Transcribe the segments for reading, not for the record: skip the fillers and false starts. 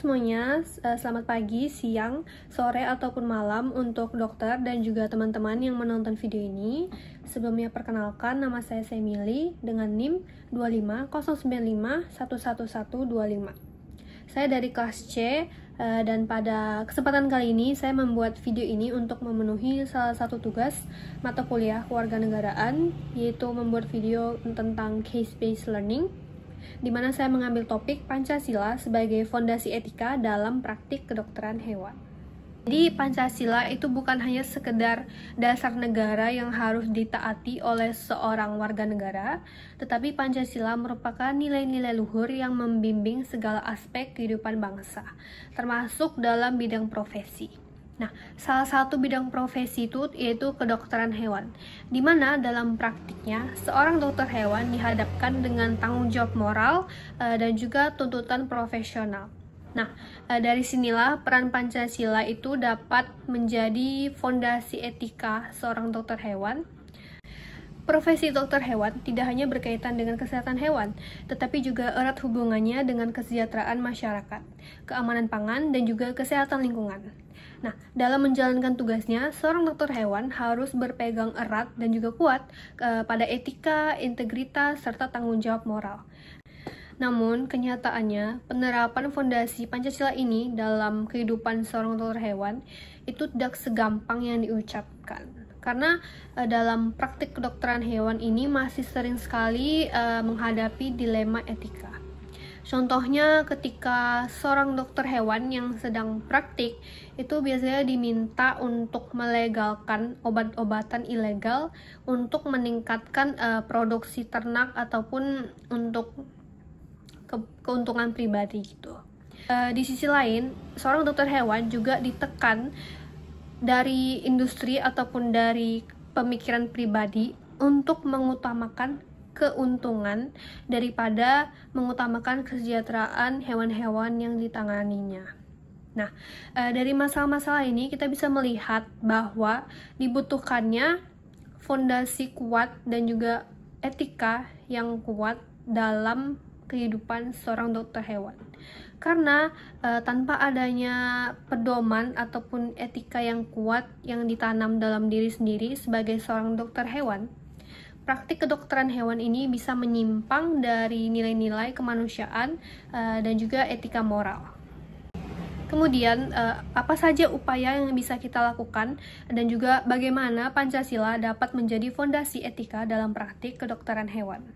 semuanya, selamat pagi, siang, sore, ataupun malam untuk dokter dan juga teman-teman yang menonton video ini. Sebelumnya perkenalkan, nama saya Semili dengan NIM 25095111125. Saya dari kelas C, dan pada kesempatan kali ini saya membuat video ini untuk memenuhi salah satu tugas mata kuliah kewarganegaraan, yaitu membuat video tentang case-based learning, di mana saya mengambil topik Pancasila sebagai fondasi etika dalam praktik kedokteran hewan. Jadi Pancasila itu bukan hanya sekedar dasar negara yang harus ditaati oleh seorang warga negara, tetapi Pancasila merupakan nilai-nilai luhur yang membimbing segala aspek kehidupan bangsa, termasuk dalam bidang profesi. Nah, salah satu bidang profesi itu yaitu kedokteran hewan, di mana dalam praktiknya seorang dokter hewan dihadapkan dengan tanggung jawab moral dan juga tuntutan profesional. Nah, dari sinilah peran Pancasila itu dapat menjadi fondasi etika seorang dokter hewan. Profesi dokter hewan tidak hanya berkaitan dengan kesehatan hewan, tetapi juga erat hubungannya dengan kesejahteraan masyarakat, keamanan pangan, dan juga kesehatan lingkungan. Nah, dalam menjalankan tugasnya, seorang dokter hewan harus berpegang erat dan juga kuat pada etika, integritas, serta tanggung jawab moral. Namun, kenyataannya, penerapan fondasi Pancasila ini dalam kehidupan seorang dokter hewan itu tidak segampang yang diucapkan. Karena dalam praktik kedokteran hewan ini masih sering sekali menghadapi dilema etika. Contohnya ketika seorang dokter hewan yang sedang praktik itu biasanya diminta untuk melegalkan obat-obatan ilegal untuk meningkatkan produksi ternak ataupun untuk keuntungan pribadi gitu. Di sisi lain, seorang dokter hewan juga ditekan dari industri ataupun dari pemikiran pribadi untuk mengutamakan keuntungan daripada mengutamakan kesejahteraan hewan-hewan yang ditanganinya. Nah, dari masalah-masalah ini kita bisa melihat bahwa dibutuhkannya fondasi kuat dan juga etika yang kuat dalam kehidupan seorang dokter hewan. Karena tanpa adanya pedoman ataupun etika yang kuat yang ditanam dalam diri sendiri sebagai seorang dokter hewan, praktik kedokteran hewan ini bisa menyimpang dari nilai-nilai kemanusiaan dan juga etika moral. Kemudian, apa saja upaya yang bisa kita lakukan dan juga bagaimana Pancasila dapat menjadi fondasi etika dalam praktik kedokteran hewan.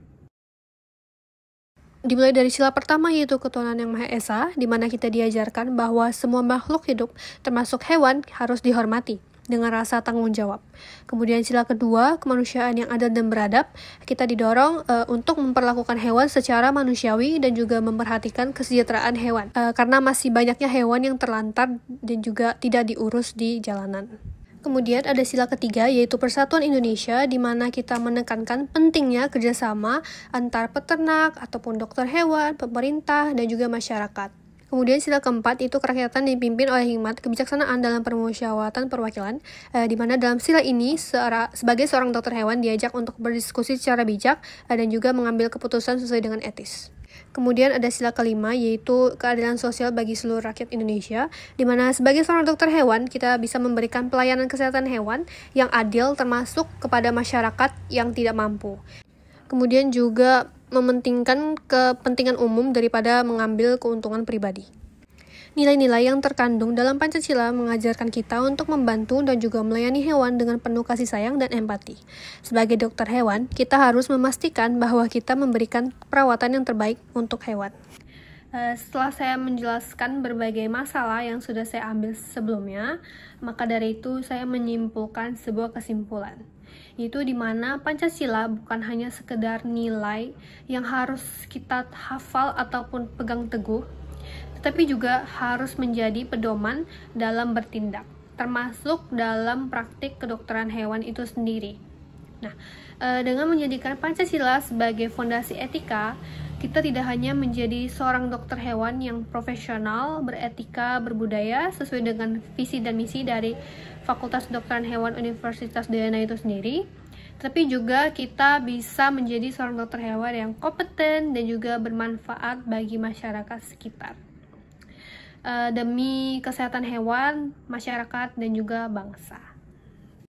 Dimulai dari sila pertama, yaitu ketuhanan yang Maha Esa, di mana kita diajarkan bahwa semua makhluk hidup, termasuk hewan, harus dihormati dengan rasa tanggung jawab. Kemudian sila kedua, kemanusiaan yang adil dan beradab, kita didorong untuk memperlakukan hewan secara manusiawi dan juga memperhatikan kesejahteraan hewan, karena masih banyaknya hewan yang terlantar dan juga tidak diurus di jalanan. Kemudian ada sila ketiga, yaitu Persatuan Indonesia, di mana kita menekankan pentingnya kerjasama antar peternak ataupun dokter hewan, pemerintah, dan juga masyarakat. Kemudian sila keempat, itu kerakyatan dipimpin oleh hikmat kebijaksanaan dalam permusyawaratan perwakilan, di mana dalam sila ini sebagai seorang dokter hewan diajak untuk berdiskusi secara bijak dan juga mengambil keputusan sesuai dengan etis. Kemudian ada sila kelima, yaitu keadilan sosial bagi seluruh rakyat Indonesia, di mana sebagai seorang dokter hewan, kita bisa memberikan pelayanan kesehatan hewan yang adil termasuk kepada masyarakat yang tidak mampu. Kemudian juga mementingkan kepentingan umum daripada mengambil keuntungan pribadi. Nilai-nilai yang terkandung dalam Pancasila mengajarkan kita untuk membantu dan juga melayani hewan dengan penuh kasih sayang dan empati. Sebagai dokter hewan, kita harus memastikan bahwa kita memberikan perawatan yang terbaik untuk hewan. Setelah saya menjelaskan berbagai masalah yang sudah saya ambil sebelumnya, maka dari itu saya menyimpulkan sebuah kesimpulan, yaitu di mana Pancasila bukan hanya sekedar nilai yang harus kita hafal ataupun pegang teguh, tetapi juga harus menjadi pedoman dalam bertindak, termasuk dalam praktik kedokteran hewan itu sendiri. Nah, dengan menjadikan Pancasila sebagai fondasi etika, kita tidak hanya menjadi seorang dokter hewan yang profesional, beretika, berbudaya, sesuai dengan visi dan misi dari Fakultas Kedokteran Hewan Universitas Udayana itu sendiri, tapi juga kita bisa menjadi seorang dokter hewan yang kompeten dan juga bermanfaat bagi masyarakat sekitar. demi kesehatan hewan, masyarakat, dan juga bangsa.